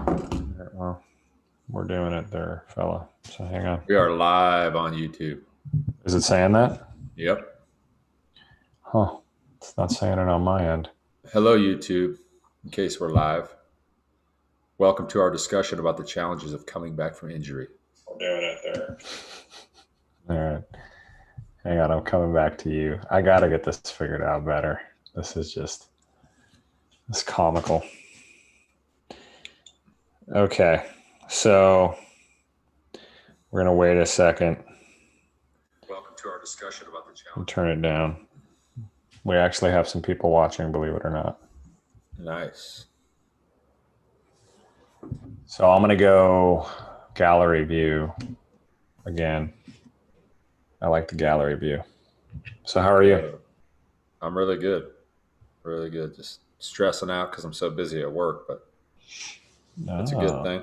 Well, we're doing it there, fella. So hang on. We are live on YouTube. Is it saying that? Yep. Huh. It's not saying it on my end. Hello, YouTube. In case we're live, welcome to our discussion about the challenges of coming back from injury. We're doing it there. All right. Hang on. I'm coming back to you. I got to get this figured out better. This is just, it's comical. Okay. So we're going to wait a second. Welcome to our discussion about the And challenge. turn it down. We actually have some people watching, believe it or not. Nice. So I'm going to go gallery view again. I like the gallery view. So how are you? I'm really good. Really good. Just stressing out because I'm so busy at work, but it's a good thing.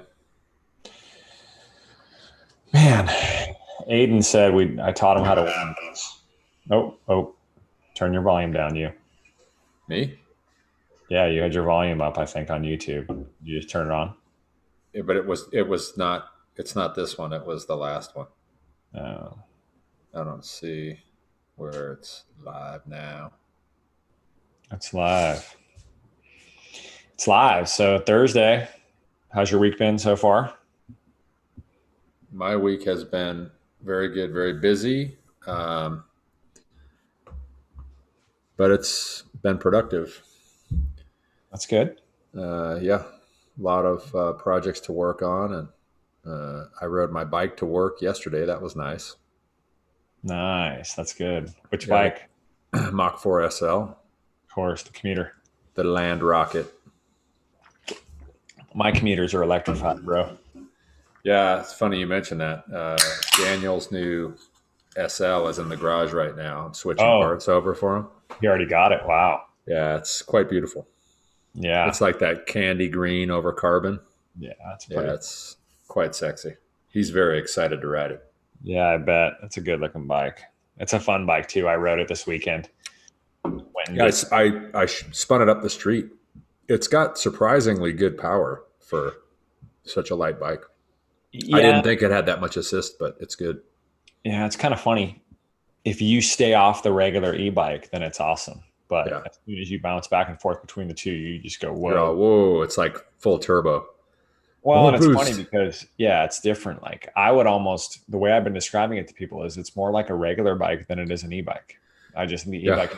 Man, Aiden said I taught him how to win. Oh, turn your volume down, you. Me? Yeah, you had your volume up, I think, on YouTube. You just turn it on? Yeah, but it's not this one. It was the last one. Oh. I don't see where it's live now. It's live. It's live. So Thursday. How's your week been so far? My week has been very good, very busy, but it's been productive. That's good. Yeah, a lot of projects to work on, and I rode my bike to work yesterday. That was nice. Nice. That's good. Which Got bike? a Mach 4 SL, Of course, the commuter. the Land Rocket. My commuters are electrified, bro. Yeah, it's funny you mentioned that. Daniel's new SL is in the garage right now. I'm switching Oh, parts over for him. you already got it. Wow. Yeah, it's quite beautiful. Yeah. It's like that candy green over carbon. Yeah, that's pretty. Yeah, it's quite sexy. He's very excited to ride it. Yeah, I bet. It's a good looking bike. It's a fun bike too. I rode it this weekend. Yeah, I spun it up the street. It's got surprisingly good power for such a light bike. I Yeah, didn't think it had that much assist, but it's good. yeah, it's kind of funny. If you stay off the regular e-bike, then it's awesome. But Yeah, as soon as you bounce back and forth between the two, you just go, you're all whoa. whoa! It's like full turbo. Well, More and it's funny boost. because yeah, it's different. Like I would almost the way I've been describing it to people is it's more like a regular bike than it is an e-bike. The Yeah, e-bike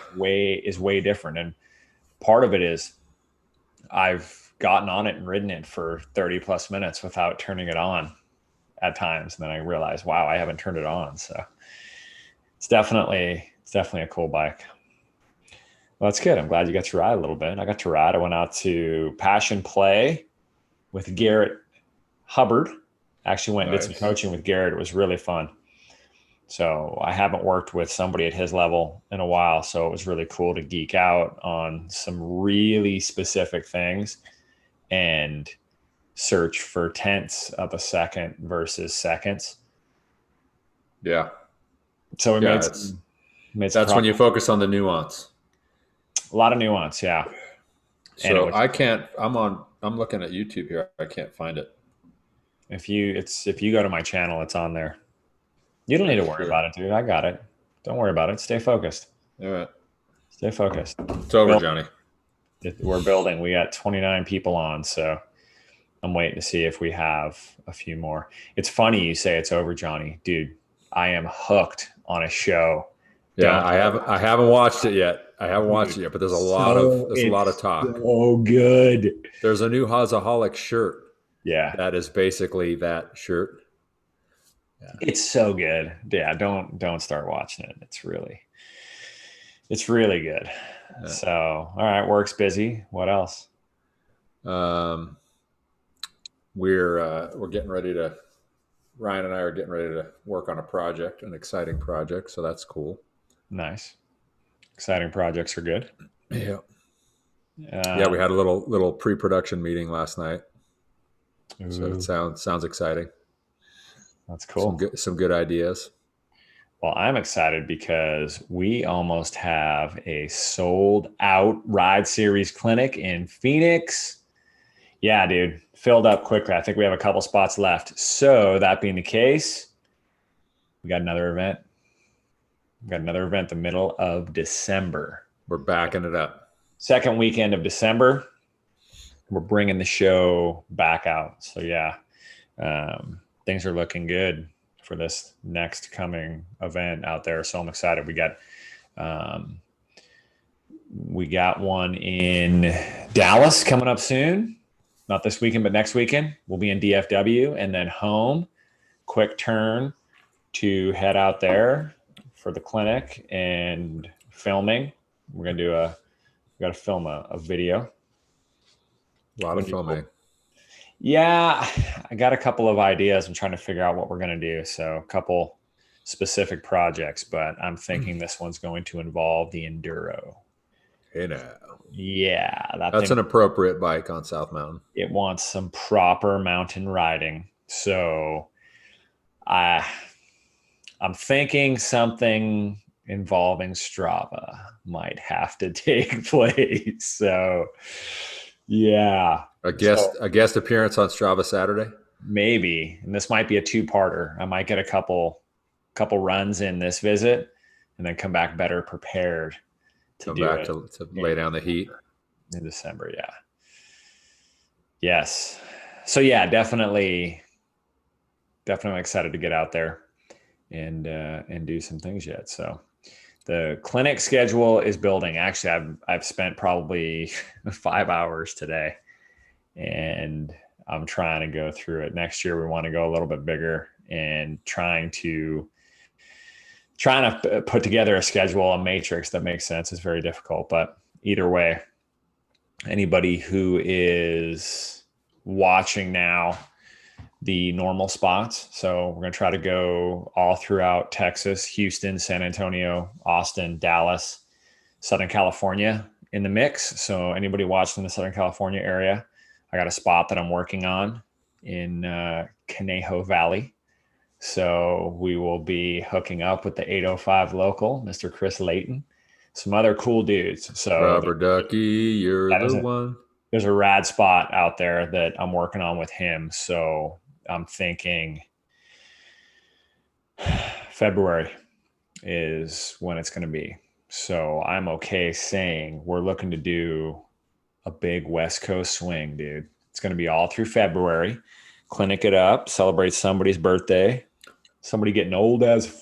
is way different. And part of it is I've gotten on it and ridden it for 30 plus minutes without turning it on at times. And then I realized, wow, I haven't turned it on. So it's definitely a cool bike. Well, that's good. I'm glad you got to ride a little bit. I got to ride. I went out to Passion Play with Garrett Hubbard. Actually went and did some nice. coaching with Garrett. It was really fun. So I haven't worked with somebody at his level in a while. So it was really cool to geek out on some really specific things and search for tenths of a second versus seconds. Yeah, So we yeah. made It's some made some that's when you progress. focus on the nuance. A lot of nuance, yeah. And it So was I can't. I'm looking at YouTube here. I can't find it. if you go to my channel, it's on there. You don't need Make to worry sure. about it, dude. I got it. Don't worry about it. Stay focused. All right, Stay focused. it's over, Well, Johnny. we're building. We got 29 people on, so I'm waiting to see if we have a few more. It's funny you say it's over, Johnny. Dude, I am hooked on a show. Yeah, Don't I haven't watched it yet. I haven't watched dude. it yet, but there's a lot of So there's a lot of it's talk. so good. There's a new Hazaholic shirt Yeah. that is basically that shirt. Yeah. It's so good. Yeah, don't start watching it. It's really good. Yeah. So, all right, work's busy. What else? Um, we're getting ready to. Ryan and I are getting ready to work on a project, an exciting project. So that's cool. Nice. Exciting projects are good. Yeah, yeah. Uh, We had a little pre-production meeting last night, so it ooh, sounds exciting. that's cool. Some good ideas. Well, I'm excited because we almost have a sold out ride series clinic in Phoenix. Yeah, dude, filled up quickly. I think we have a couple spots left. So that being the case, we got another event. We got another event the middle of December. We're backing it up. Second weekend of December, we're bringing the show back out. So yeah, things are looking good for this next coming event out there. So I'm excited. We got one in Dallas coming up soon. Not this weekend, but next weekend. We'll be in DFW and then home. Quick turn to head out there for the clinic and filming. We're gonna we got to film a video. A lot of filming. Cool. Yeah, I got a couple of ideas. I'm trying to figure out what we're gonna do. So a couple specific projects, but I'm thinking this one's going to involve the Enduro. Hey now. Yeah, that's an appropriate bike on South Mountain. It wants some proper mountain riding. So I'm thinking something involving Strava might have to take place. So yeah. A guest appearance on Strava Saturday? Maybe. And this might be a two-parter. I might get a couple runs in this visit and then come back better prepared to lay down the heat in December. Yeah. Yes. So yeah, definitely excited to get out there and do some things yet. So the clinic schedule is building. Actually, I've spent probably 5 hours today, and I'm trying to go through it. Next year, we want to go a little bit bigger and trying to put together a schedule, a matrix that makes sense is very difficult. But either way, anybody who is watching now, the normal spots. So we're going to try to go all throughout Texas, Houston, San Antonio, Austin, Dallas, Southern California in the mix. So anybody watching in the Southern California area, I got a spot that I'm working on in Conejo Valley. So we will be hooking up with the 805 local, Mr. Chris Layton, some other cool dudes. So Rubber Ducky, you're the one. There's a rad spot out there that I'm working on with him. So I'm thinking February is when it's going to be. So I'm okay saying we're looking to do a big West Coast swing, dude. It's going to be all through February. Clinic it up, celebrate somebody's birthday, somebody getting old AF.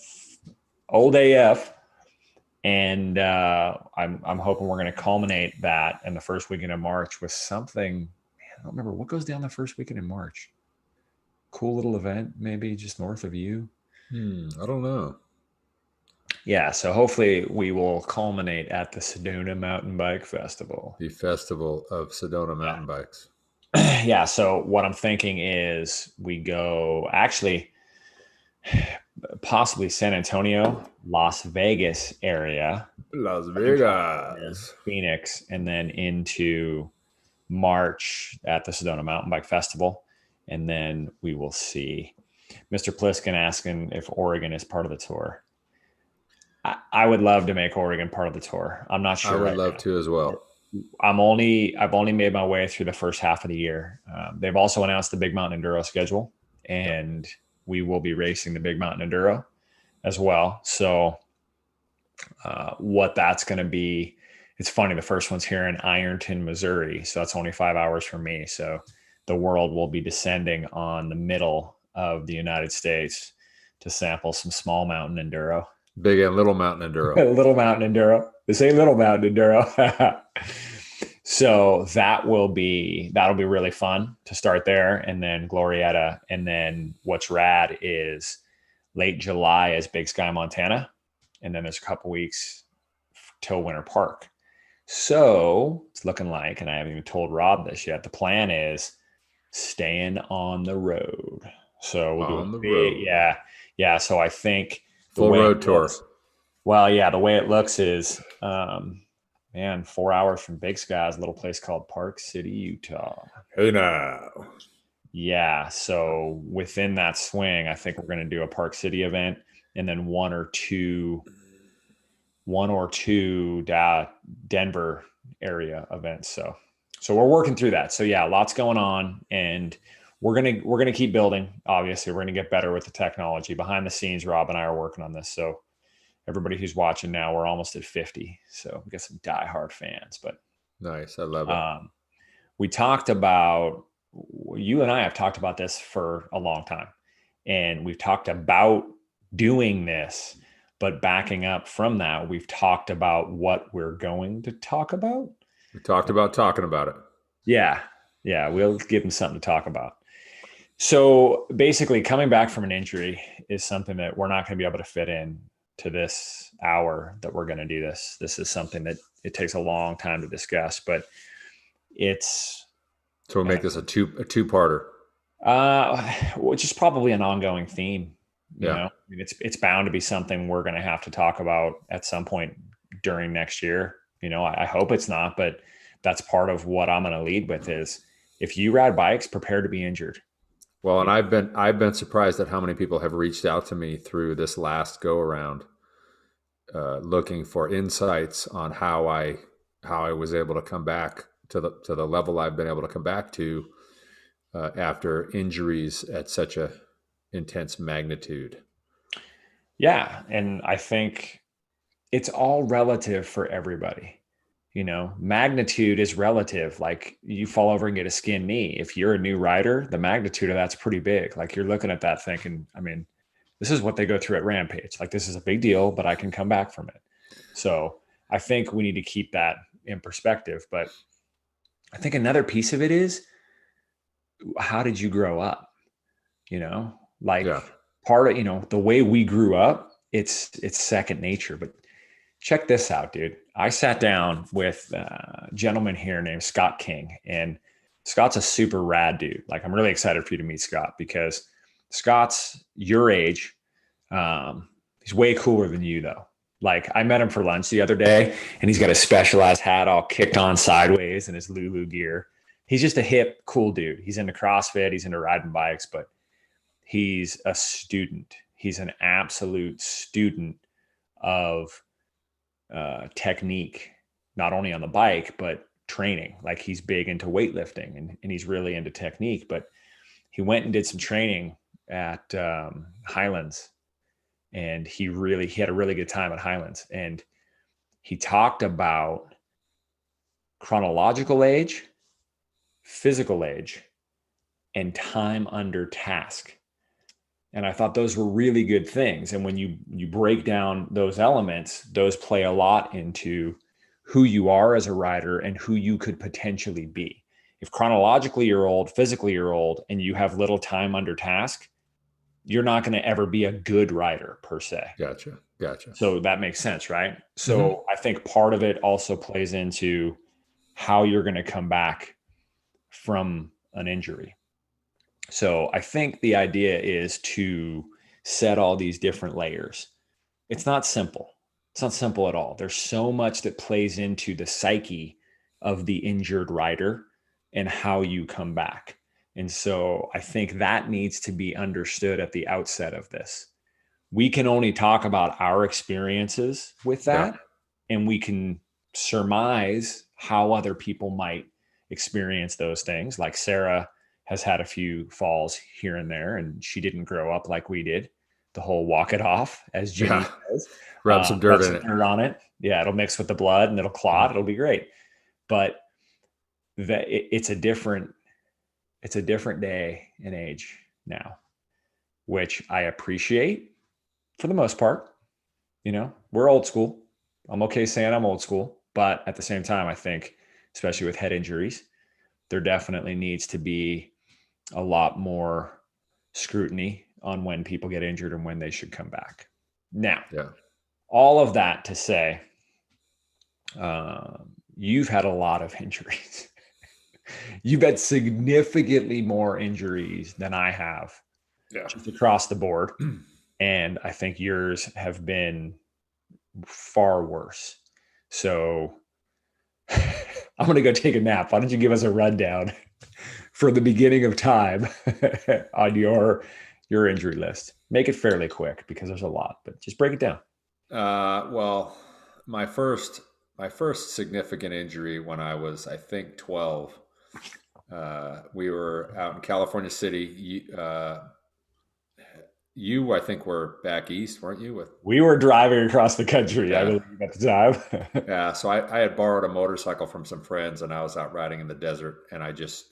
And I'm hoping we're going to culminate that in the first weekend of March with something. Man, I don't remember what goes down the first weekend in March. Cool little event, maybe just north of you. I don't know. Yeah, so hopefully we will culminate at the Sedona Mountain Bike Festival. The Festival of Sedona Mountain Bikes. Yeah, so what I'm thinking is we go actually possibly San Antonio, Las Vegas area. Las Vegas. Phoenix, and then into March at the Sedona Mountain Bike Festival. And then we will see. Mr. Pliskin asking if Oregon is part of the tour. I would love to make Oregon part of the tour. I'm not sure. I would love to as well. I've only made my way through the first half of the year. They've also announced the Big Mountain Enduro schedule, and we will be racing the Big Mountain Enduro as well. So what that's going to be, it's funny. The first one's here in Ironton, Missouri. So that's only 5 hours from me. So the world will be descending on the middle of the United States to sample some small mountain enduro. Big and little mountain enduro. Little mountain enduro. This ain't little mountain enduro. So that'll be really fun to start there. And then Glorietta. And then what's rad is late July is Big Sky, Montana. And then there's a couple weeks till Winter Park. So it's looking like, and I haven't even told Rob this yet, the plan is staying on the road. So we'll do a big, yeah. So I think full road tour. Well, yeah, the way it looks is, 4 hours from Big Sky is a little place called Park City, Utah. Hey now. Yeah. So within that swing, I think we're going to do a Park City event and then one or two Denver area events. So So we're working through that. So yeah, lots going on, and we're gonna keep building. Obviously, we're gonna get better with the technology. Behind the scenes, Rob and I are working on this. So everybody who's watching now, we're almost at 50. So we got some diehard fans. But Nice. I love it. We talked about, you and I have talked about this for a long time, and we've talked about doing this, but backing up from that, we've talked about what we're going to talk about. We talked about talking about it. Yeah. Yeah. We'll give them something to talk about. So basically, coming back from an injury is something that we're not going to be able to fit in to this hour that we're going to do this. This is something that it takes a long time to discuss, but it's, so we'll make this a two-parter. Which is probably an ongoing theme. You Yeah. know, I mean, it's bound to be something we're going to have to talk about at some point during next year. You know, I hope it's not, but that's part of what I'm going to lead with is if you ride bikes, prepare to be injured. Well, and I've been surprised at how many people have reached out to me through this last go around, looking for insights on how I was able to come back to the level I've been able to come back to after injuries at such a intense magnitude. Yeah, and I think it's all relative for everybody. You know, magnitude is relative. Like you fall over and get a skin knee. If you're a new rider, the magnitude of that's pretty big. Like you're looking at that thinking, I mean, this is what they go through at Rampage. Like this is a big deal, but I can come back from it. So I think we need to keep that in perspective. But I think another piece of it is, how did you grow up? You know, like Yeah. part of, you know, the way we grew up, it's second nature. But check this out, dude. I sat down with a gentleman here named Scott King, and Scott's a super rad dude. Like, I'm really excited for you to meet Scott because Scott's your age. He's way cooler than you, though. Like, I met him for lunch the other day, and he's got a specialized hat all kicked on sideways and his Lulu gear. He's just a hip, cool dude. He's into CrossFit, he's into riding bikes, but he's a student. He's an absolute student of technique, not only on the bike, but training. Like he's big into weightlifting and he's really into technique. But he went and did some training at Highlands, and he had a really good time at Highlands. And he talked about chronological age, physical age, and time under task. And I thought those were really good things. And when you break down those elements, those play a lot into who you are as a rider and who you could potentially be. If chronologically you're old, physically you're old, and you have little time under task, you're not going to ever be a good rider per se. Gotcha. So that makes sense, right? So I think part of it also plays into how you're going to come back from an injury. So I think the idea is to set all these different layers. It's not simple. It's not simple at all. There's so much that plays into the psyche of the injured rider and how you come back. And so I think that needs to be understood at the outset of this. We can only talk about our experiences with that, and we can surmise how other people might experience those things. Like Sarah has had a few falls here and there, and she didn't grow up like we did. The whole walk it off, as Ginny says. Rub some dirt in it. Dirt on it. Yeah, it'll mix with the blood and it'll clot. It'll be great. But it's a different day and age now, which I appreciate for the most part. You know, we're old school. I'm okay saying I'm old school, but at the same time, I think, especially with head injuries, there definitely needs to be a lot more scrutiny on when people get injured and when they should come back. Now, all of that to say, you've had a lot of injuries. You've had significantly more injuries than I have, just across the board. And I think yours have been far worse. So I'm going to go take a nap. Why don't you give us a rundown for the beginning of time on your injury list? Make it fairly quick because there's a lot, but just break it down. Well, my first my first significant injury when I was, I think, 12. We were out in California City. You, I think, were back east, weren't you? With We were driving across the country, I yeah, believe, at the time. yeah. So I had borrowed a motorcycle from some friends, and I was out riding in the desert, and I just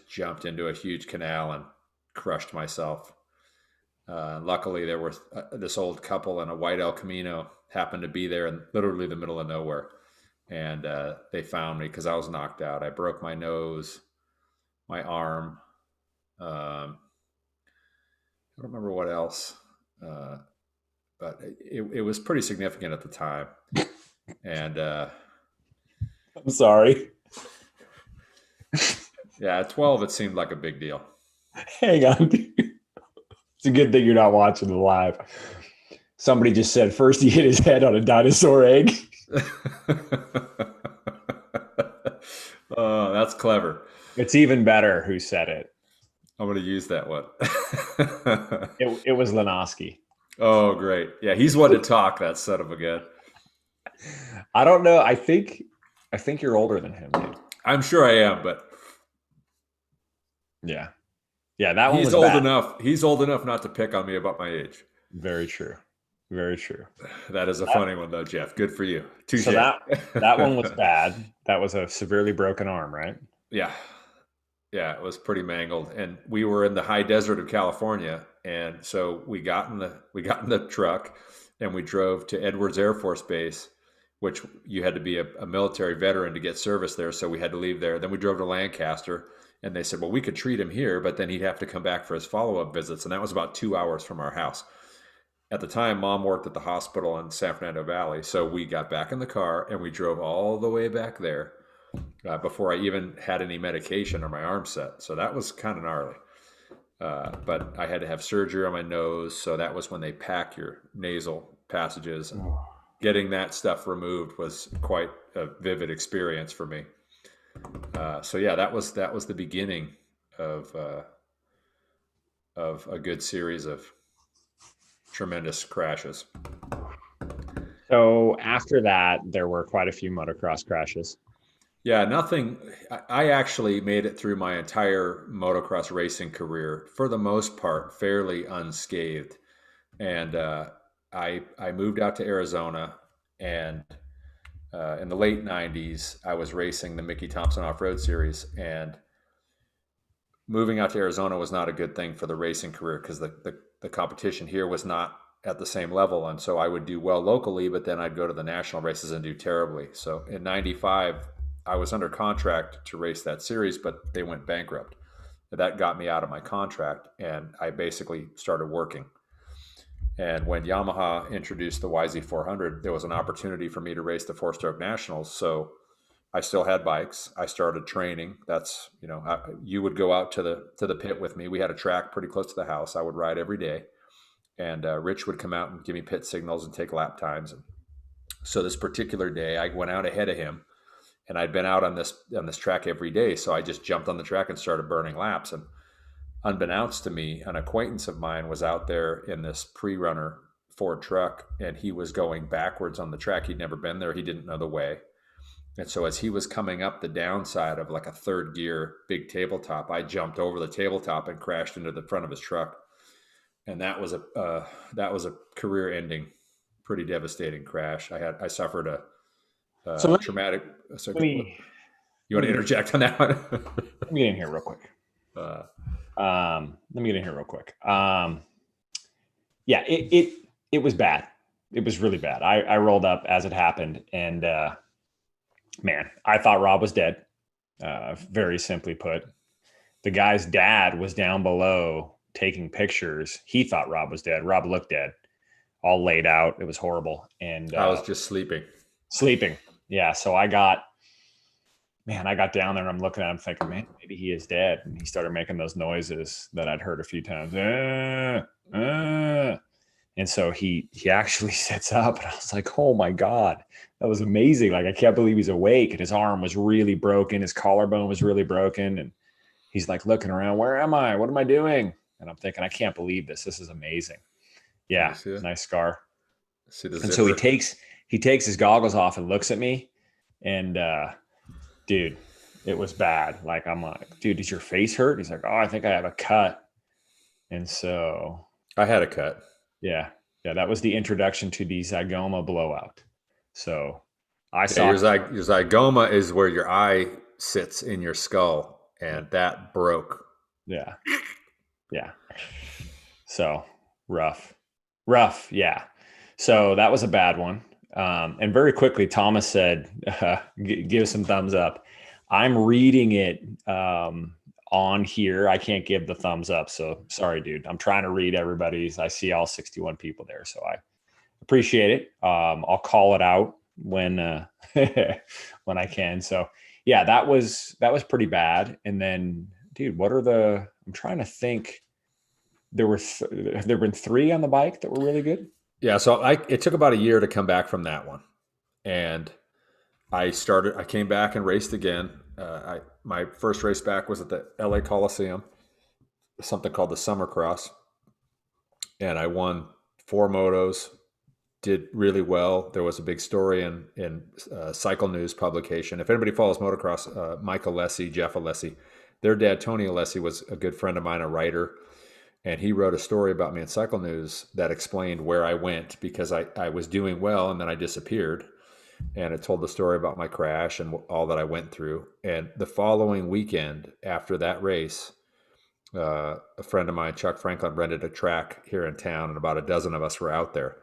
jumped into a huge canal and crushed myself. Luckily, there was this old couple in a white El Camino happened to be there in literally the middle of nowhere, and they found me because I was knocked out. I broke my nose, my arm. I don't remember what else, uh, but it was pretty significant at the time. And I'm sorry. yeah, at 12, it seemed like a big deal. Hang on. It's a good thing you're not watching the live. Somebody just said first he hit his head on a dinosaur egg. Oh, that's clever. It's even better who said it. I'm going to use that one. It was Lenoski. Oh, great. Yeah, he's one to talk, that son of a gun. I don't know. I think you're older than him, dude. I'm sure I am, but Yeah. Yeah, that one he's was old bad. enough. He's old enough not to pick on me about my age. Very true. Very true. That is a funny one, though, Jeff. Good for you. Touche. So that one was bad. That was a severely broken arm, right? Yeah. Yeah, it was pretty mangled. And we were in the high desert of California. And so we got in the truck and we drove to Edwards Air Force Base, which you had to be a military veteran to get service there. So we had to leave there. Then we drove to Lancaster and they said, well, we could treat him here, but then he'd have to come back for his follow-up visits. And that was about 2 hours from our house. At the time, Mom worked at the hospital in San Fernando Valley. So we got back in the car and we drove all the way back there before I even had any medication or my arm set. So that was kind of gnarly. But I had to have surgery on my nose. So that was when they pack your nasal passages. And getting that stuff removed was quite a vivid experience for me. So yeah, that was the beginning of a good series of tremendous crashes. So after that, there were quite a few motocross crashes. Yeah, nothing. I actually made it through my entire motocross racing career, for the most part, fairly unscathed. And I moved out to Arizona, and in the late '90s, I was racing the Mickey Thompson Off Road Series, and moving out to Arizona was not a good thing for the racing career because the competition here was not at the same level. And so I would do well locally, but then I'd go to the national races and do terribly. So in '95, I was under contract to race that series, but they went bankrupt. That got me out of my contract, and I basically started working. And when Yamaha introduced the YZ400, there was an opportunity for me to race the four-stroke nationals. So I still had bikes. I started training. That's, you would go out to the pit with me. We had a track pretty close to the house. I would ride every day, and Rich would come out and give me pit signals and take lap times. And so this particular day, I went out ahead of him, and I'd been out on this track every day. So I just jumped on the track and started burning laps. And unbeknownst to me, an acquaintance of mine was out there in this pre-runner Ford truck, and he was going backwards on the track. He'd never been there. He didn't know the way. And so as he was coming up the downside of like a third gear big tabletop, I jumped over the tabletop and crashed into the front of his truck. And that was a career-ending, pretty devastating crash. I suffered So a traumatic. So, let me you want to interject on that one? let me get in here real quick. uh, Let me get in here real quick. Yeah, it was bad. It was really bad. I rolled up as it happened, and man, I thought Rob was dead. Very simply put, the guy's dad was down below taking pictures. He thought Rob was dead. Rob looked dead, all laid out. It was horrible. And I was just sleeping. Sleeping. Yeah. So I got down there and I'm looking at him thinking, man, maybe he is dead. And he started making those noises that I'd heard a few times. And so he actually sits up, and I was like, oh my God, that was amazing. Like, I can't believe he's awake, and his arm was really broken. His collarbone was really broken. And he's like looking around, where am I? What am I doing? And I'm thinking, I can't believe this. This is amazing. Yeah. Nice scar. See the and so he zipper? He takes his goggles off and looks at me, and dude, it was bad. Like, I'm like, dude, does your face hurt? He's like, oh, I think I have a cut. And so, I had a cut. yeah, yeah, that was the introduction to the zygoma blowout. So I Yeah, saw, your zygoma is where your eye sits in your skull, and that broke. yeah, yeah. So rough, rough. Yeah. So that was a bad one. And very quickly, Thomas said, give some thumbs up. I'm reading it on here. I can't give the thumbs up. So sorry, dude. I'm trying to read everybody's. I see all 61 people there. So I appreciate it. I'll call it out when when I can. So yeah, that was pretty bad. And then, dude, what are the? I'm trying to think. Have there been 3 on the bike that were really good? Yeah, so it took about a year to come back from that one, and I came back and raced again. My first race back was at the LA Coliseum, something called the Summer Cross, and I won 4 motos. Did really well. There was a big story in Cycle News publication. If anybody follows motocross, Mike Alessi, Jeff Alessi, their dad Tony Alessi was a good friend of mine, a writer, and he wrote a story about me in Cycle News that explained where I went because I was doing well and then I disappeared. And it told the story about my crash and all that I went through. And the following weekend after that race, a friend of mine, Chuck Franklin, rented a track here in town, and about a dozen of us were out there.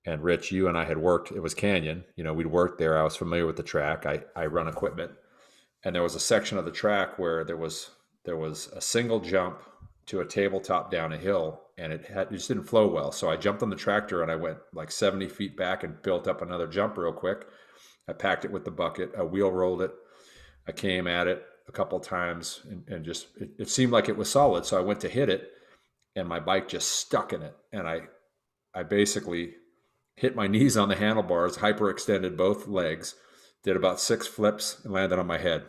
And Rich, you and I had worked, it was Canyon. We'd worked there. I was familiar with the track. I run equipment. And there was a section of the track where there was a single jump to a tabletop down a hill, and it just didn't flow well. So I jumped on the tractor and I went like 70 feet back and built up another jump real quick. I packed it with the bucket. I wheel rolled it. I came at it a couple of times and just it seemed like it was solid. So I went to hit it, and my bike just stuck in it, and I basically hit my knees on the handlebars, hyperextended both legs, did about 6 flips, and landed on my head.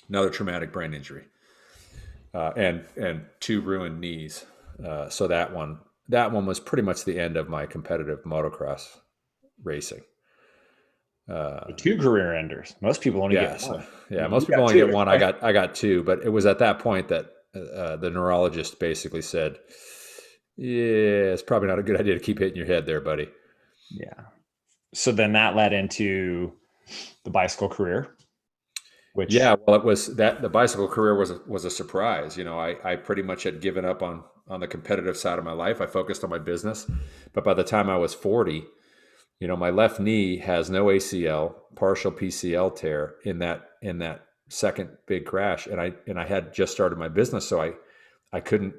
Another traumatic brain injury, and 2 ruined knees. So that one was pretty much the end of my competitive motocross racing. 2 career enders. Most people only get Yes, 1. most You people got only 2, get one. right? I got 2, but it was at that point that the neurologist basically said, "Yeah, it's probably not a good idea to keep hitting your head there, buddy." Yeah. So then that led into the bicycle career, which Yeah, well, it was that the bicycle career was a surprise. I pretty much had given up on the competitive side of my life. I focused on my business, but by the time I was 40, my left knee has no ACL, partial PCL tear in that second big crash, and I had just started my business, so I couldn't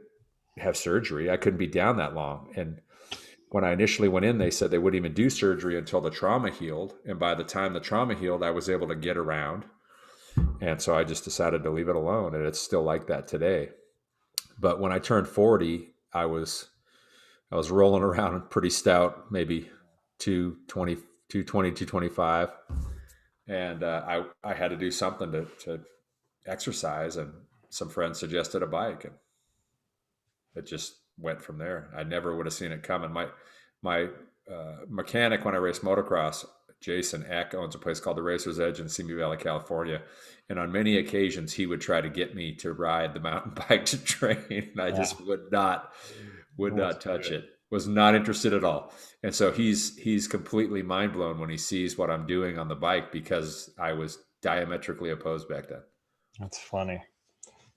have surgery. I couldn't be down that long. And when I initially went in, they said they wouldn't even do surgery until the trauma healed. And by the time the trauma healed, I was able to get around. And so I just decided to leave it alone. And it's still like that today. But when I turned 40, I was rolling around pretty stout, maybe 220, 220, 225. And I had to do something to exercise. And some friends suggested a bike. And it just went from there. I never would have seen it coming. My mechanic when I raced motocross, Jason Eck, owns a place called the Racer's Edge in Simi Valley, California, and on many occasions he would try to get me to ride the mountain bike to train, and I just would not touch it. Was not interested at all. And so he's completely mind blown when he sees what I'm doing on the bike because I was diametrically opposed back then. That's funny.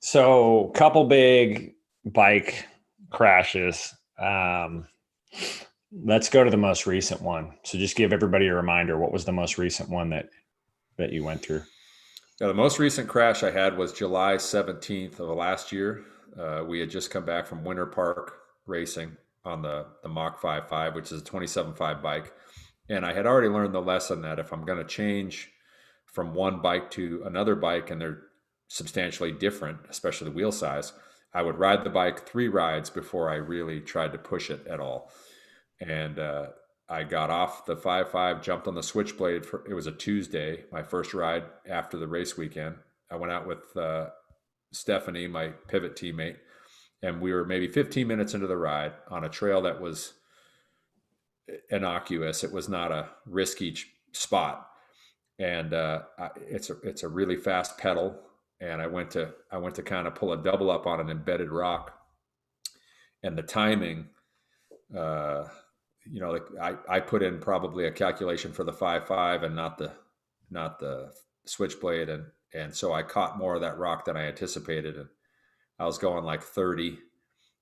So, couple big bike crashes. Let's go to the most recent one. So, just give everybody a reminder. What was the most recent one that you went through? Now, the most recent crash I had was July 17th of last year. We had just come back from Winter Park racing on the Mach 5.5, which is a 27.5 bike. And I had already learned the lesson that if I'm going to change from one bike to another bike and they're substantially different, especially the wheel size, I would ride the bike 3 rides before I really tried to push it at all. And I got off the 5.5, jumped on the switchblade. It was a Tuesday, my first ride after the race weekend. I went out with Stephanie, my pivot teammate, and we were maybe 15 minutes into the ride on a trail that was innocuous. It was not a risky spot, and it's a really fast pedal. And I went to kind of pull a double up on an embedded rock, and the timing, uh, like I put in probably a calculation for the 5.5 and not the switchblade, and so I caught more of that rock than I anticipated, and I was going like 30.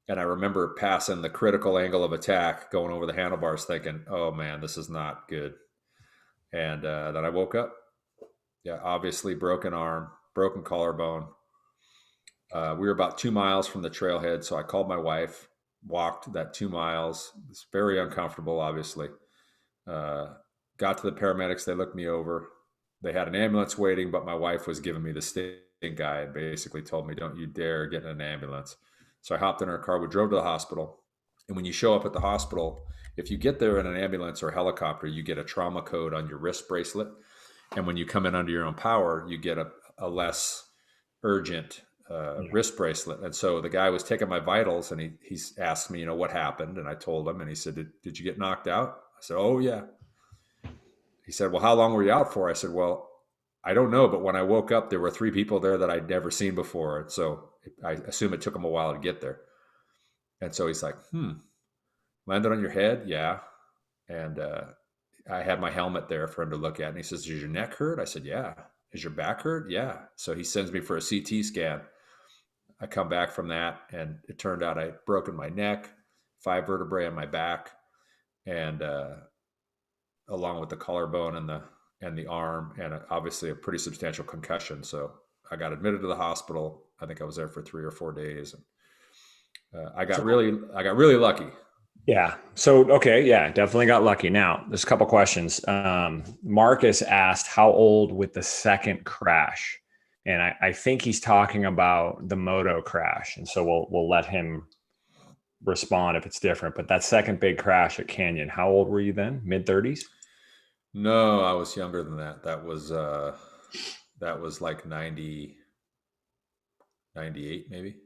And I remember passing the critical angle of attack, going over the handlebars, thinking, "Oh man, this is not good." And then I woke up. Yeah, obviously broken arm, broken collarbone. We were about 2 miles from the trailhead, so I called my wife, walked that 2 miles. It's very uncomfortable, obviously. Uh, Got to the paramedics. They looked me over. They had an ambulance waiting, but my wife was giving me the stink eye and basically told me, "Don't you dare get in an ambulance." So I hopped in her car. We drove to the hospital. And when you show up at the hospital, if you get there in an ambulance or helicopter, you get a trauma code on your wrist bracelet. And when you come in under your own power, you get a less urgent Yeah. wrist bracelet. And so the guy was taking my vitals, and he's asked me, what happened. And I told him, and he said, did you get knocked out? I said, "Oh, yeah." He said, "Well, how long were you out for?" I said, "Well, I don't know, but when I woke up, there were three people there that I'd never seen before. And so I assume it took them a while to get there." And so he's like, "Landed on your head?" "Yeah." And I had my helmet there for him to look at. And he says, "Does your neck hurt?" I said, "Yeah." "Is your back hurt?" "Yeah." So he sends me for a CT scan. I come back from that, and it turned out I'd broken my neck, 5 vertebrae on my back, and along with the collarbone and the arm, and obviously a pretty substantial concussion. So I got admitted to the hospital. I think I was there for 3 or 4 days, and I got really lucky. Yeah. So, okay. Yeah, definitely got lucky. Now, there's a couple questions. Marcus asked how old with the second crash. And I think he's talking about the moto crash. And so we'll let him respond if it's different. But that second big crash at Canyon, how old were you then? Mid 30s? No, I was younger than that. That was like 90, 98 maybe.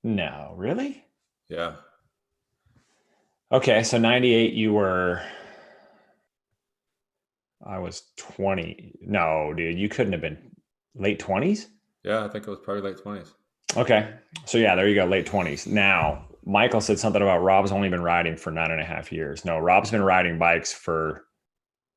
No, really? Yeah. Okay. So 98, I was 20. No, dude, you couldn't have been late 20s? Yeah, I think it was probably late 20s. Okay. So yeah, there you go, late 20s. Now, Michael said something about Rob's only been riding for 9.5 years. No, Rob's been riding bikes for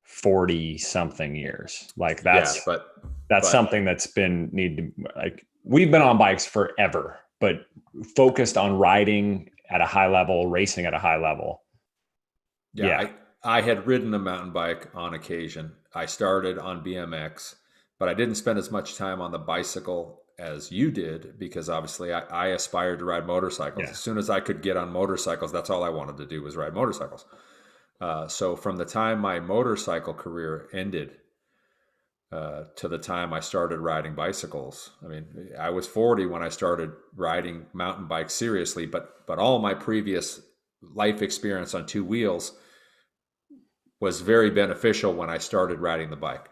40 something years. Like Yeah, that's but something that's been need to like we've been on bikes forever, but focused on riding at a high level, racing at a high level. yeah, Yeah. I had ridden a mountain bike on occasion. I started on BMX, but I didn't spend as much time on the bicycle as you did, because obviously I aspired to ride motorcycles. Yeah. As soon as I could get on motorcycles, that's all I wanted to do was ride motorcycles. So from the time my motorcycle career ended to the time I started riding bicycles, I mean, I was 40 when I started riding mountain bikes seriously, but all my previous life experience on two wheels was very beneficial when I started riding the bike.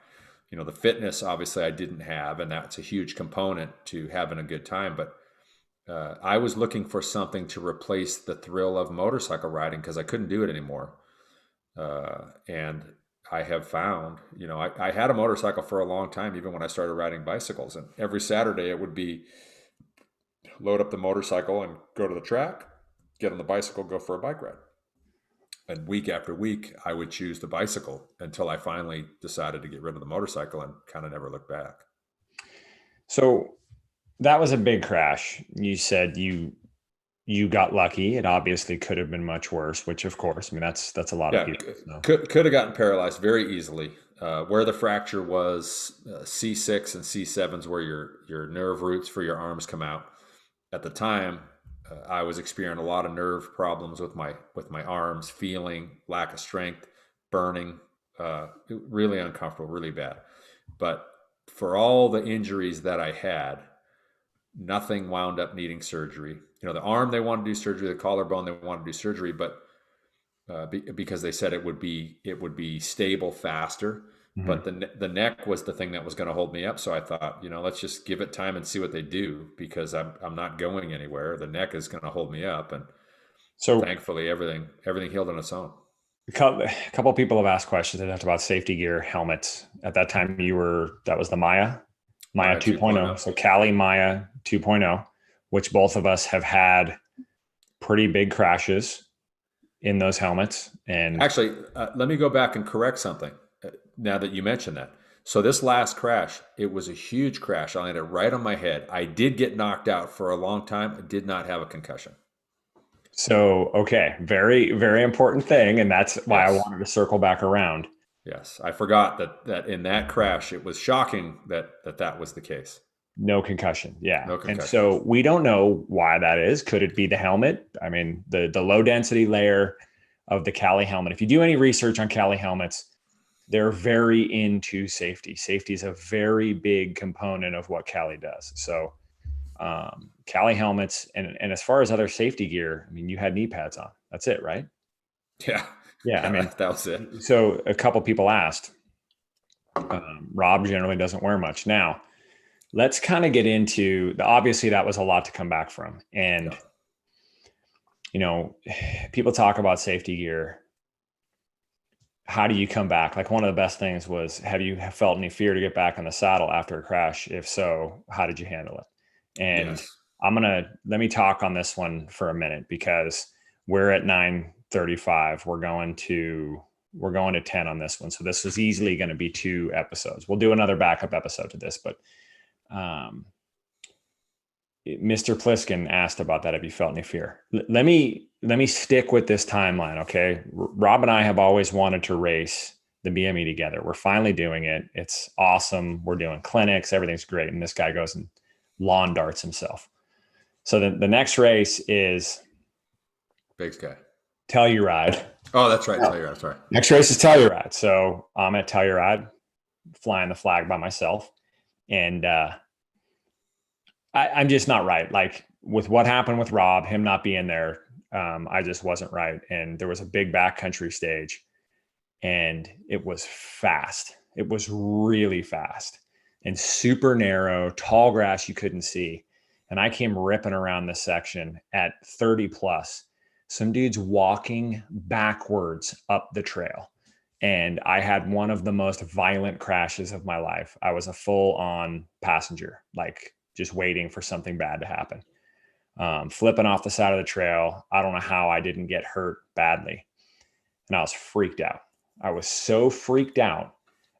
The fitness obviously I didn't have, and that's a huge component to having a good time. But I was looking for something to replace the thrill of motorcycle riding because I couldn't do it anymore. And I have found, I had a motorcycle for a long time, even when I started riding bicycles. And every Saturday it would be load up the motorcycle and go to the track, get on the bicycle, go for a bike ride. And week after week, I would choose the bicycle until I finally decided to get rid of the motorcycle and kind of never looked back. So that was a big crash. You said you got lucky. It obviously could have been much worse, which of course, I mean, that's a lot of Yeah, people. So. could have gotten paralyzed very easily. Where the fracture was, C6 and C7s, where your nerve roots for your arms come out. At the time, I was experiencing a lot of nerve problems with my arms, feeling lack of strength, burning, really uncomfortable, really bad. But for all the injuries that I had, nothing wound up needing surgery. The arm, they wanted to do surgery, the collarbone, they wanted to do surgery, but because they said it would be stable faster. Mm-hmm. But the neck was the thing that was going to hold me up. So I thought, let's just give it time and see what they do, because I'm not going anywhere. The neck is going to hold me up, and So thankfully everything healed on its own. A couple of people have asked questions. They talked about safety gear, helmets. At that time, that was the Maya Maya 2.0. 2.0. So Cali Maya 2.0, which both of us have had pretty big crashes in those helmets. And Actually, let me go back and correct something now that you mentioned that. So this last crash, it was a huge crash. I landed right on my head. I did get knocked out for a long time. I did not have a concussion. so, okay, very, very important thing. And that's why I Yes. wanted to circle back around. Yes. I forgot that in that crash, it was shocking that was the case. No concussion. Yeah. No And concussion. so we don't know why that is. Could it be the helmet? I mean, the low density layer of the Cali helmet. If you do any research on Cali helmets, they're very into safety. Safety is a very big component of what Cali does. So Cali helmets and as far as other safety gear, I mean, you had knee pads on. That's it, right? Yeah. Yeah. I Yeah. mean, That was it. so a couple people asked. Rob generally doesn't wear much. Now, let's kind of get into obviously that was a lot to come back from. And, Yeah. you know, people talk about safety gear. How do you come back? Like one of the best things was, have you felt any fear to get back on the saddle after a crash? If so, how did you handle it? And Yes. let me talk on this one for a minute because we're at 9:35. We're going to 10 on this one. So this was easily going to be 2 episodes. We'll do another backup episode to this, but um, Mr. Pliskin asked about that. Have you felt any fear? Let me stick with this timeline. Okay. Rob and I have always wanted to race the BME together. We're finally doing it. It's awesome. We're doing clinics. Everything's great. And this guy goes and lawn darts himself. So the next race is Big Sky. Telluride. Oh, that's right. Oh. Telluride. Sorry. Next race is Telluride. So I'm at Telluride flying the flag by myself. And I'm just not right. Like with what happened with Rob, him not being there, I just wasn't right. And there was a big backcountry stage, and it was fast. It was really fast and super narrow, tall grass you couldn't see. And I came ripping around this section at 30 plus. Some dudes walking backwards up the trail. And I had one of the most violent crashes of my life. I was a full on passenger, like just waiting for something bad to happen. Flipping off the side of the trail. I don't know how I didn't get hurt badly. And I was freaked out. I was so freaked out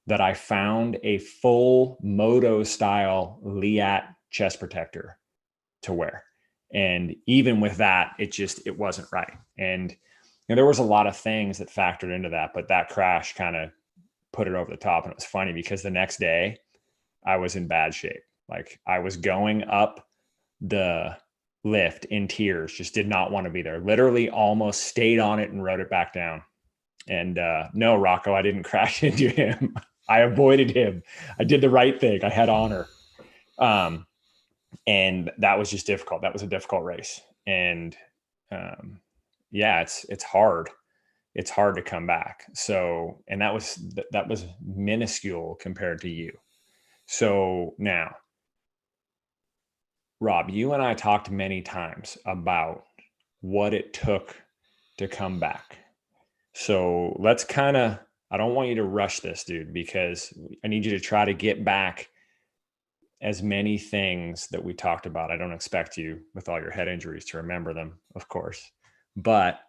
that I found a full moto style Liat chest protector to wear. And even with that, it wasn't right. And there was a lot of things that factored into that, but that crash kind of put it over the top. And it was funny because the next day I was in bad shape. Like I was going up the lift in tears, just did not want to be there. Literally almost stayed on it and rode it back down. And no, Rocco, I didn't crash into him. I avoided him. I did the right thing. I had honor. And that was just difficult. That was a difficult race. And yeah, it's hard. It's hard to come back. So, and that was minuscule compared to you. So now, Rob, you and I talked many times about what it took to come back. So let's I don't want you to rush this, dude, because I need you to try to get back as many things that we talked about. I don't expect you with all your head injuries to remember them, of course, but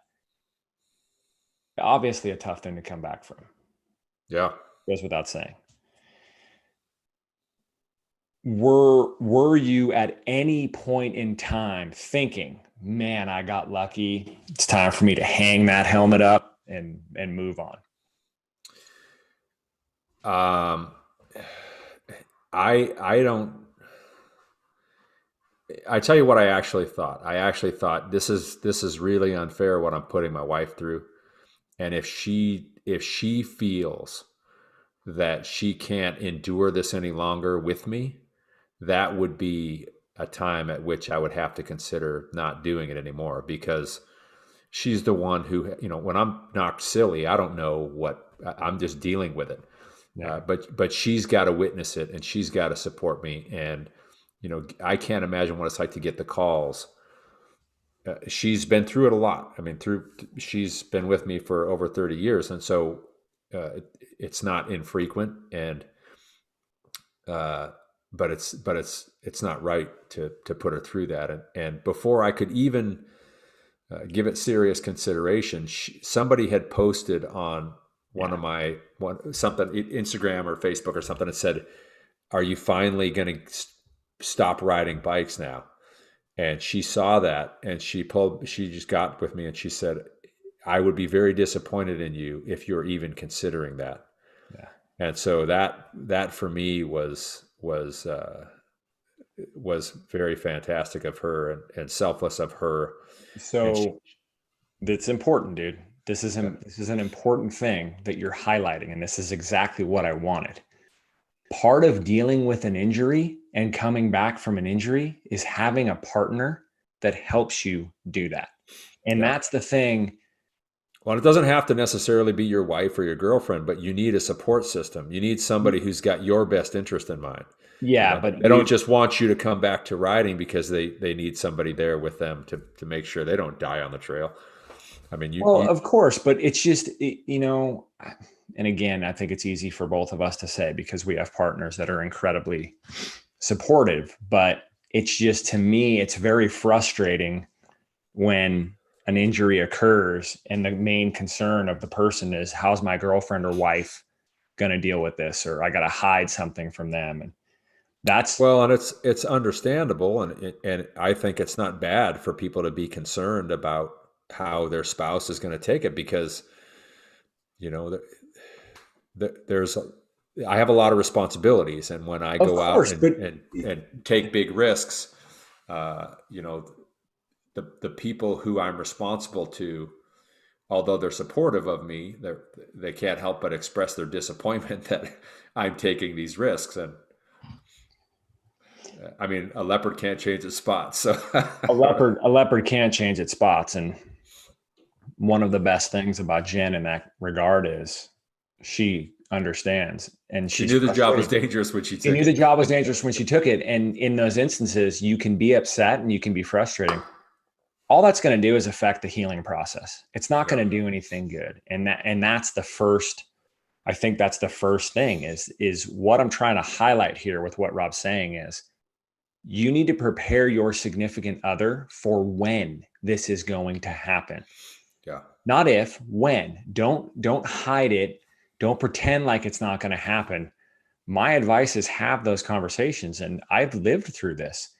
obviously a tough thing to come back from. Yeah. Goes without saying. Were you at any point in time thinking, man, I got lucky. It's time for me to hang that helmet up and move on? I don't. I tell you what I actually thought. I actually thought this is really unfair what I'm putting my wife through. And if she feels that she can't endure this any longer with me, that would be a time at which I would have to consider not doing it anymore because she's the one who, when I'm knocked silly, I don't know what I'm just dealing with it. Yeah. But she's got to witness it and she's got to support me. And, I can't imagine what it's like to get the calls she's been through it a lot. I mean, she's been with me for over 30 years, and so it's not infrequent, and uh, but it's not right to put her through that. And before I could even give it serious consideration, somebody had posted on one Yeah. of my something Instagram or Facebook or something that said, "Are you finally going to stop riding bikes now?" And she saw that, and she just got with me and she said, "I would be very disappointed in you if you're even considering that." Yeah. And so that for me was very fantastic of her, and selfless of her. And she, So that's important, dude. yeah, This is an important thing that you're highlighting, and this is exactly what I wanted. Part of dealing with an injury and coming back from an injury is having a partner that helps you do that. And yeah. that's the thing. Well, it doesn't have to necessarily be your wife or your girlfriend, but you need a support system. You need somebody who's got your best interest in mind. Yeah, but They don't dude, just want you to come back to riding because they need somebody there with them to make sure they don't die on the trail. I mean, well, of course, but it's just, and again, I think it's easy for both of us to say because we have partners that are incredibly supportive, but it's just, to me, it's very frustrating when an injury occurs and the main concern of the person is, how's my girlfriend or wife going to deal with this? Or I got to hide something from them. And that's, well, and it's understandable, and I think it's not bad for people to be concerned about how their spouse is going to take it, because you know there's I have a lot of responsibilities, and when I of go out course, and but and take big risks, you know, the people who I'm responsible to, although they're supportive of me, they can't help but express their disappointment that I'm taking these risks. And I mean, a leopard can't change its spots, so a leopard can't change its spots. And one of the best things about Jen in that regard is she understands and she she's knew the job was frustrated. dangerous when she She took knew the it. job was dangerous when she took it. And in those instances, you can be upset and you can be frustrating. All that's going to do is affect the healing process. It's not Yeah, going to do anything good. And that's the first, I think that's the first thing is what I'm trying to highlight here with what Rob's saying is you need to prepare your significant other for when this is going to happen. yeah, Not if, when. Don't hide it. Don't pretend like it's not going to happen. My advice is have those conversations. And I've lived through this.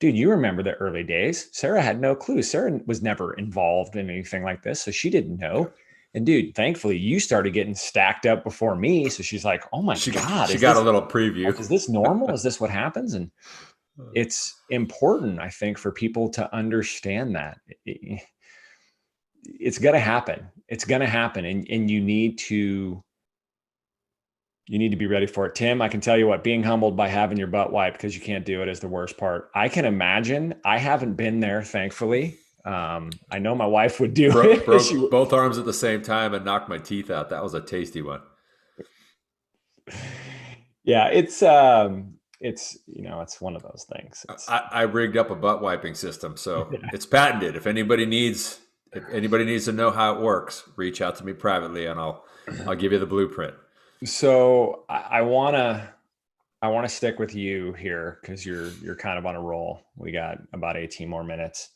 Dude, you remember the early days. Sarah had no clue. Sarah was never involved in anything like this. So she didn't yeah. know. And dude, thankfully you started getting stacked up before me. So she's like, oh my God, She got a little preview. is this normal? Is this what happens? And it's important, I think, for people to understand that it's going to happen. It's going to happen. And you need to be ready for it. Tim, I can tell you what, being humbled by having your butt wiped because you can't do it is the worst part. I can imagine. I haven't been there, thankfully. I know my wife would do it. Broke both arms at the same time and knocked my teeth out. That was a tasty one. Yeah, it's it's one of those things. I rigged up a butt wiping system, so it's patented. If anybody needs to know how it works, reach out to me privately, and I'll give you the blueprint. So I wanna stick with you here because you're kind of on a roll. We got about 18 more minutes.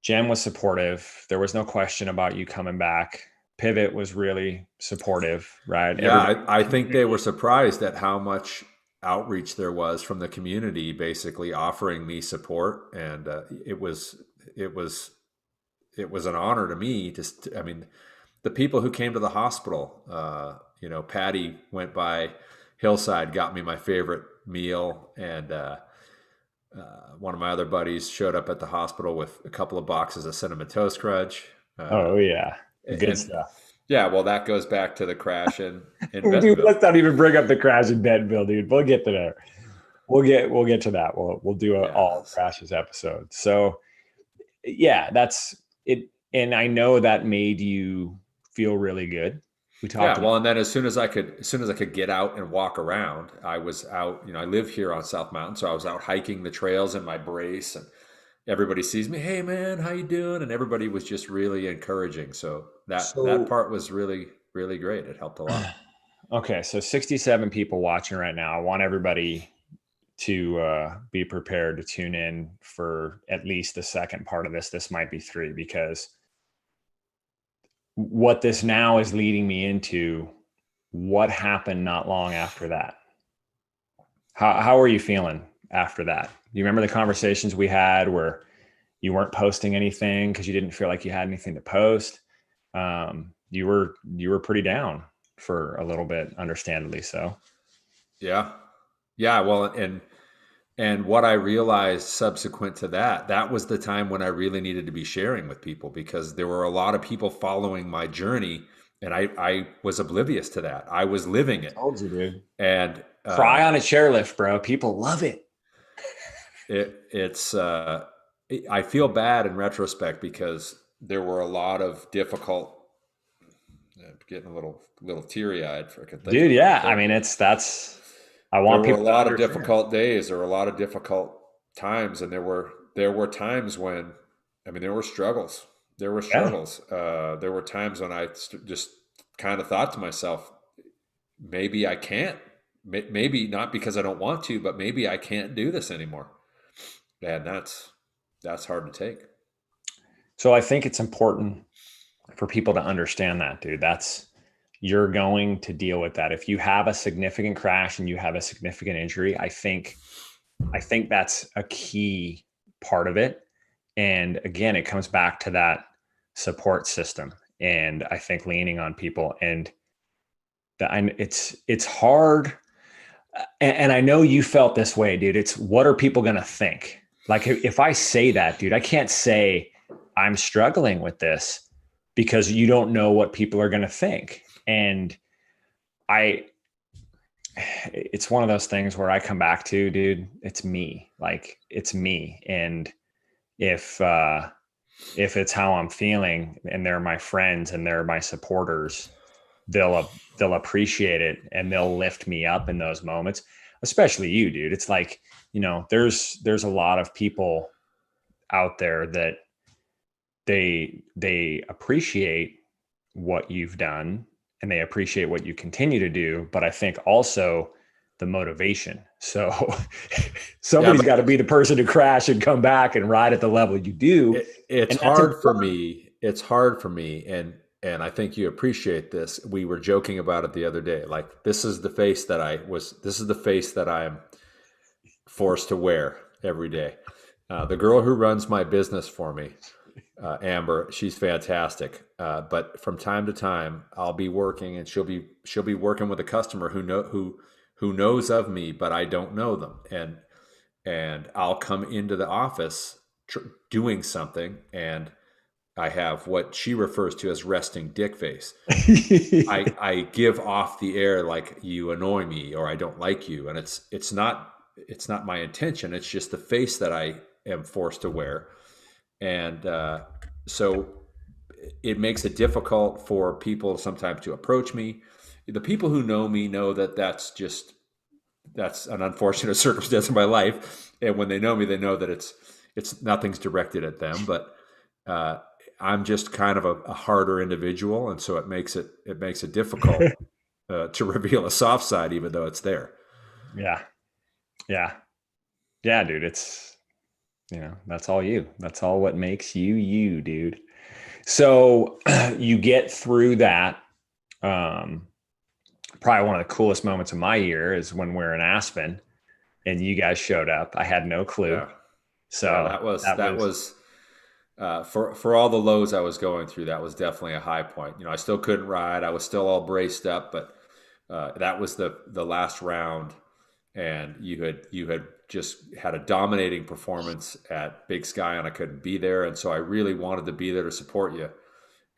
Jen was supportive. There was no question about you coming back. Pivot was really supportive, right? Yeah, Everybody. I think they were surprised at how much outreach there was from the community, basically offering me support, and it was it was an honor to me. I mean, the people who came to the hospital, Patty went by Hillside, got me my favorite meal, and one of my other buddies showed up at the hospital with a couple of boxes of cinnamon toast crunch. Oh yeah, good And stuff. yeah, well, that goes back to the crash in Dude, Bentonville. let's not even bring up the crash in Bentonville, dude. We'll get to there. We'll get to that. We'll do a Yeah. all crashes episode. So yeah, that's it. And I know that made you feel really good. We talked Yeah, about well, and then as soon as I could get out and walk around, I was out. I live here on South Mountain, so I was out hiking the trails in my brace, and everybody sees me, hey man, how you doing? And everybody was just really encouraging. So that So, part was really, really great. It helped a lot. okay, so 67 people watching right now. I want everybody to be prepared to tune in for at least the second part of this. This might be three, because what this now is leading me into, what happened not long after that? How are you feeling after that? You remember the conversations we had where you weren't posting anything because you didn't feel like you had anything to post? You were pretty down for a little bit, understandably so. Yeah. Yeah. Well, and what I realized subsequent to that, that was the time when I really needed to be sharing with people, because there were a lot of people following my journey, and I was oblivious to that. I was living it. Told you, dude. And Cry on a chairlift, bro. People love it. it's I feel bad in retrospect, because there were a lot of difficult. I'm getting a little teary eyed if I can think Dude, about it. yeah. I mean, that's, I There want were a people to lot of understand. difficult days. There were a lot of difficult times, and there were times when, I mean, there were struggles. There were Yeah. struggles. There were times when I just kind of thought to myself, maybe I can't. Maybe not because I don't want to, but maybe I can't do this anymore. And that's hard to take. So I think it's important for people to understand that, dude. That's, you're going to deal with that. If you have a significant crash and you have a significant injury, I think that's a key part of it. And again, it comes back to that support system. And I think leaning on people, and that, it's hard. And I know you felt this way, dude. It's, what are people going to think? Like, if I say that, dude, I can't say I'm struggling with this, because you don't know what people are going to think. And I, it's one of those things where I come back to, dude, it's me. Like, it's me. And if, if it's how I'm feeling and they're my friends and they're my supporters, they'll appreciate it and they'll lift me up in those moments, especially you, dude. It's like, there's a lot of people out there that they appreciate what you've done and they appreciate what you continue to do, but I think also the motivation. So Yeah, somebody's but got to be the person to crash and come back and ride at the level you do. it's And that's hard for important. me. It's hard for me, and I think you appreciate this. We were joking about it the other day. Like, this is the face that I was. This is the face that I'm forced to wear every day. The girl who runs my business for me, Amber, she's fantastic. But from time to time, I'll be working, and she'll be working with a customer who knows of me, but I don't know them, and I'll come into the office doing something, and I have what she refers to as resting dick face. I give off the air like, you annoy me, or I don't like you, and it's not my intention. It's just the face that I am forced to wear, and so it makes it difficult for people sometimes to approach me. The people who know me know that that's an unfortunate circumstance in my life, and when they know me, they know that it's nothing's directed at them, but uh, I'm just kind of a harder individual, and so it makes it difficult to reveal a soft side, even though it's there. Yeah. Yeah. Yeah, dude. It's, that's all you. That's all what makes you, you, dude. So you get through that. Um, Probably one of the coolest moments of my year is when we're in Aspen and you guys showed up. I had no clue. Yeah, yeah, So that was for all the lows I was going through. That was definitely a high point. I still couldn't ride. I was still all braced up, but that was the last round, and you had just had a dominating performance at Big Sky, and I couldn't be there, and so I really wanted to be there to support you,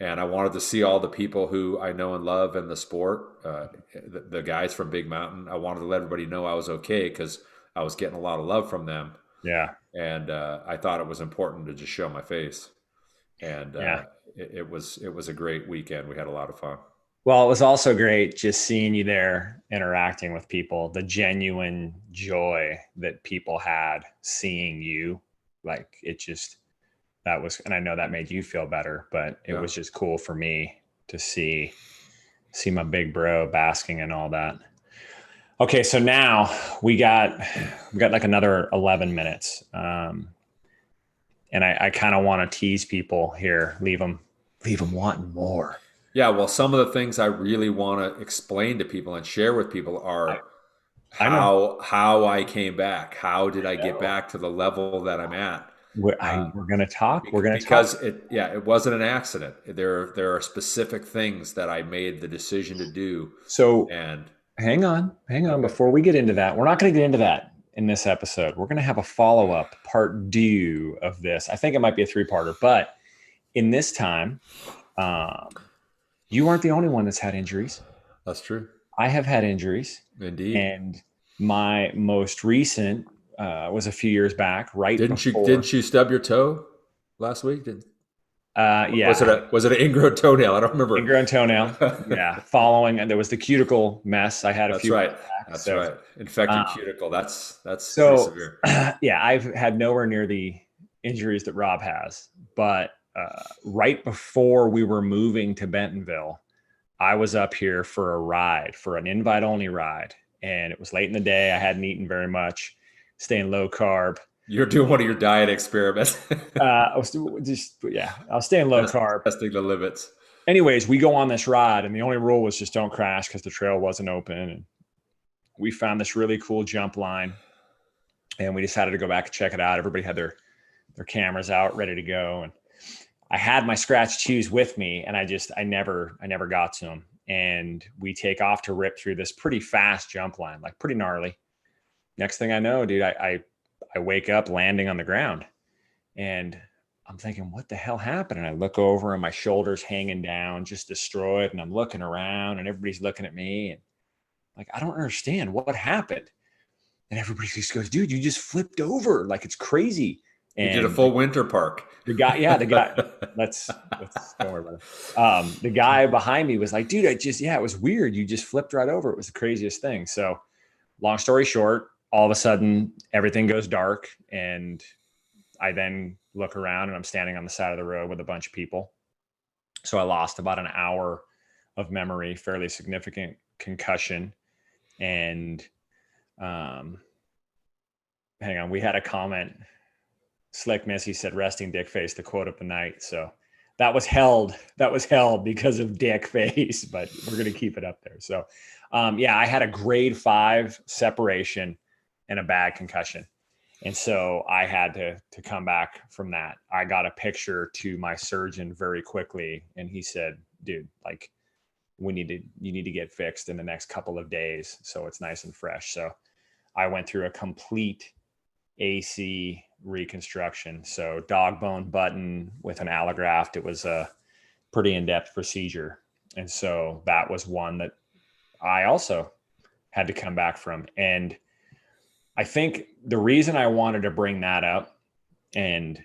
and I wanted to see all the people who I know and love in the sport, the guys from Big Mountain. I wanted to let everybody know I was okay, because I was getting a lot of love from them, yeah. and I thought it was important to just show my face, and Yeah. it was a great weekend. We had a lot of fun. Well, it was also great just seeing you there interacting with people, the genuine joy that people had seeing you. Like it just, that was, and I know that made you feel better, but it Yeah. was just cool for me to see my big bro basking in all that. Okay, so now we got like another 11 minutes. And I kind of want to tease people here, leave them wanting more. Yeah. Well, some of the things I really want to explain to people and share with people I, are I know. how I came back. How did I I get know. back to the level that I'm at? We're gonna talk. We're gonna talk. Because it wasn't an accident. There are specific things that I made the decision to do, So and hang on. okay, Before we get into that, we're not going to get into that in this episode. We're going to have a follow up part two of this. I think it might be a three-parter, but in this time, um, you aren't the only one that's had injuries. that's true. I have had injuries, Indeed. and my most recent was a few years back, right before. Didn't you stub your toe last week? Was it Yeah, a was it an ingrown toenail? I don't remember. ingrown toenail. Yeah, following, and there was the cuticle mess I had a That's few right. months back. That's So, right. Infected um, cuticle. That's pretty so severe. yeah, I've had nowhere near the injuries that Rob has, but right before we were moving to Bentonville, I was up here for a ride, for an invite only ride, and it was late in the day. I hadn't eaten very much, staying low carb. You're doing one of your diet experiments. I was just, yeah, I was staying low carb. Testing the limits. Anyways, we go on this ride, and the only rule was just don't crash because the trail wasn't open. And we found this really cool jump line, and we decided to go back and check it out. Everybody had their cameras out, ready to go, and I had my scratch shoes with me, and I never got to them. And we take off to rip through this pretty fast jump line, like pretty gnarly. Next thing I know, dude, I wake up landing on the ground, and I'm thinking, what the hell happened? And I look over, and my shoulders hanging down, just destroyed. And I'm looking around, and everybody's looking at me, and like, I don't understand what happened. And everybody just goes, dude, you just flipped over, like it's crazy. You did a And full winter park. the guy, let's don't worry about it. The guy behind me was like, dude, it was weird. You just flipped right over. It was the craziest thing. So long story short, all of a sudden everything goes dark, and I then look around, and I'm standing on the side of the road with a bunch of people. So I lost about an hour of memory, fairly significant concussion. And hang on, we had a comment. Slick Missy said, "Resting dick face," the quote of the night. So that was held. That was held because of dick face, but we're going to keep it up there. So, yeah, I had a grade 5 separation and a bad concussion. And so I had to come back from that. I got a picture to my surgeon very quickly, and he said, dude, like, you need to get fixed in the next couple of days so it's nice and fresh. So I went through a complete AC reconstruction. So dog bone button with an allograft. It was a pretty in-depth procedure. And so that was one that I also had to come back from. And I think the reason I wanted to bring that up, and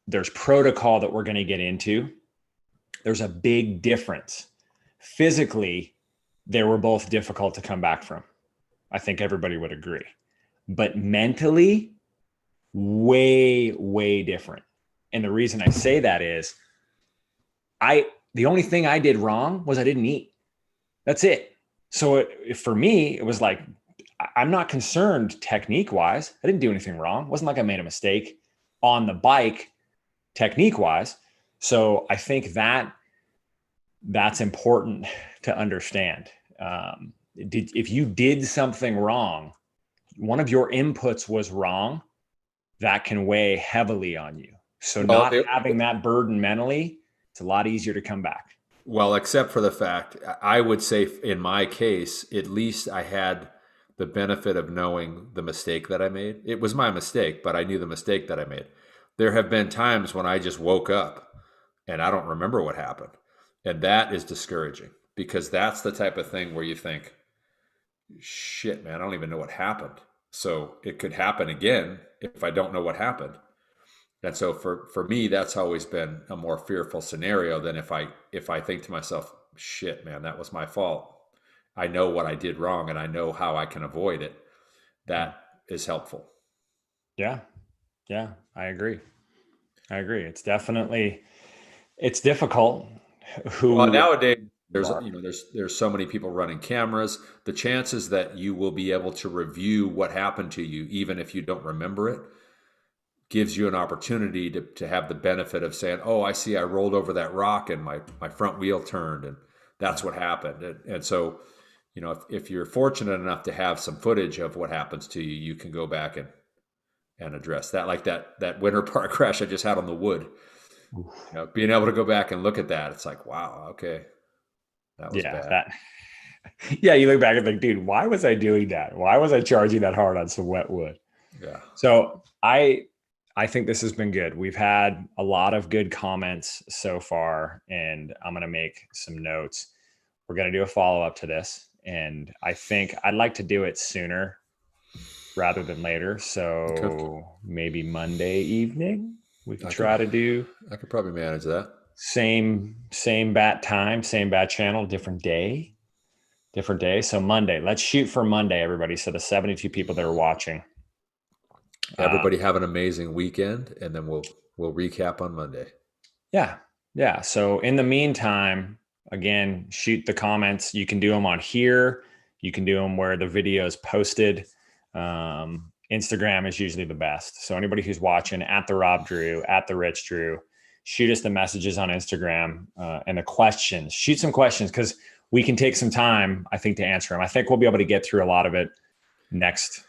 there's protocol that we're going to get into, there's a big difference. Physically, they were both difficult to come back from. I think everybody would agree. But mentally, way, way different. And the reason I say that is the only thing I did wrong was I didn't eat. That's it. So for me, it was like, I'm not concerned technique wise. I didn't do anything wrong. It wasn't like I made a mistake on the bike technique wise. So I think that's important to understand. If you did something wrong, one of your inputs was wrong, that can weigh heavily on you. So not having that burden mentally, it's a lot easier to come back. Well, except for the fact, I would say in my case, at least I had the benefit of knowing the mistake that I made. It was my mistake, but I knew the mistake that I made. There have been times when I just woke up and I don't remember what happened. And that is discouraging because that's the type of thing where you think, shit, man, I don't even know what happened. So it could happen again if I don't know what happened. And so for me, that's always been a more fearful scenario than if I think to myself, shit, man, that was my fault. I know what I did wrong and I know how I can avoid it. That is helpful. Yeah. Yeah, I agree. I agree. It's difficult Well, who nowadays you there's are. there's so many people running cameras. The chances that you will be able to review what happened to you, even if you don't remember it, gives you an opportunity to have the benefit of saying, "Oh, I see, I rolled over that rock and my front wheel turned, and that's what happened." And so, if you're fortunate enough to have some footage of what happens to you, you can go back and address that, like that winter park crash I just had on the wood. Being able to go back and look at that, it's like, wow, okay, that was Yeah, bad. that yeah, you look back and think, dude, why was I doing that? Why was I charging that hard on some wet wood? Yeah. So I think this has been good. We've had a lot of good comments so far, and I'm gonna make some notes. We're gonna do a follow-up to this, and I think I'd like to do it sooner rather than later. Okay. So maybe Monday evening we could I could try to do I could probably manage that. same bat time, same bat channel, different day. So Monday, let's shoot for Monday, everybody. So the 72 people that are watching. Everybody have an amazing weekend, and then we'll recap on Monday. Yeah. Yeah. So in the meantime, again, shoot the comments. You can do them on here. You can do them where the video is posted. Instagram is usually the best. So anybody who's watching at the Rob Drew, at the Rich Drew, shoot us the messages on Instagram and the questions. Shoot some questions because we can take some time, I think, to answer them. I think we'll be able to get through a lot of it next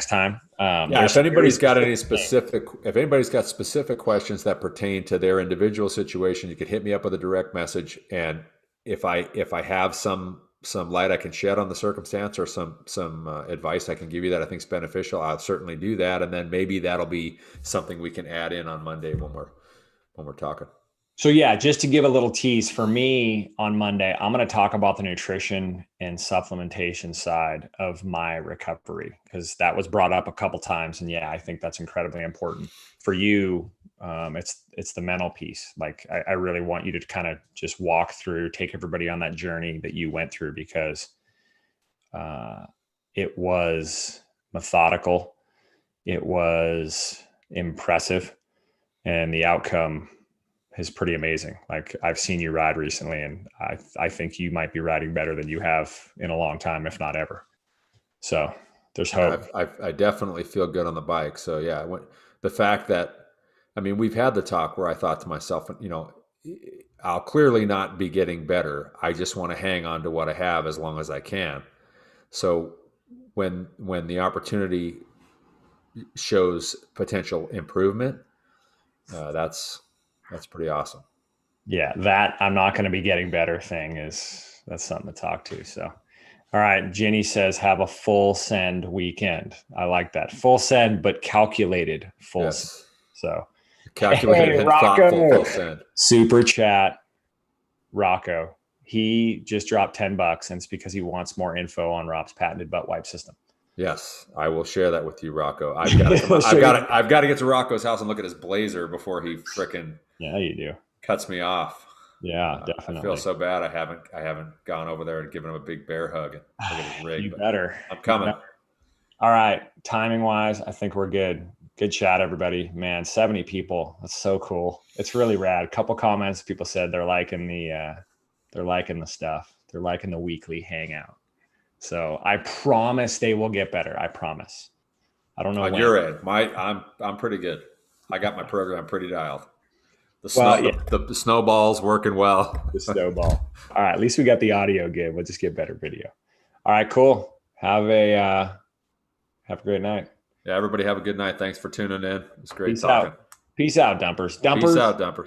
time. Yeah, There's if some very anybody's got any specific things. specific, if anybody's got specific questions that pertain to their individual situation, you could hit me up with a direct message, and if I have some light I can shed on the circumstance or some advice I can give you that I think is beneficial, I'll certainly do that, and then maybe that'll be something we can add in on Monday when we're talking. So yeah, just to give a little tease for me on Monday, I'm going to talk about the nutrition and supplementation side of my recovery because that was brought up a couple times, and yeah, I think that's incredibly important for you. It's the mental piece. Like I really want you to kind of just walk through, take everybody on that journey that you went through because uh, it was methodical, it was impressive, and the outcome is pretty amazing. Like I've seen you ride recently, and I think you might be riding better than you have in a long time, if not ever. So there's Yeah, hope. I definitely feel good on the bike. So yeah, the fact that, I mean, we've had the talk where I thought to myself, I'll clearly not be getting better. I just want to hang on to what I have as long as I can. So when the opportunity shows potential improvement, that's pretty awesome. Yeah, that I'm not going to be getting better thing that's something to talk to. So, all right, Jenny says have a full send weekend. I like that. Full send, but calculated full send. Yes, So, calculated hey, and thoughtful Rocco, full send. super chat. Rocco, he just dropped $10, and it's because he wants more info on Rob's patented butt wipe system. Yes, I will share that with you, Rocco. I've got to come. I've got to get to Rocco's house and look at his blazer before he fricking Yeah, you do. cuts me off. Yeah, I feel definitely. so bad. I haven't gone over there and given him a big bear hug and look at his rig, You but better. I'm You coming. better. All right. Timing wise, I think we're good. Good chat, everybody. Man, 70 people. That's so cool. It's really rad. A couple comments. People said they're liking the stuff. They're liking the weekly hangout. So I promise they will get better. I promise. I don't know On when. your end, I'm pretty good. I got my program pretty dialed. The Well, snow yeah, the snowball's working well. the snowball. All right. At least we got the audio good. We'll just get better video. All right, cool. Have a great night. Yeah, everybody have a good night. Thanks for tuning in. It's great Peace talking. out. Peace out, dumpers. Peace Dumpers. out, dumpers.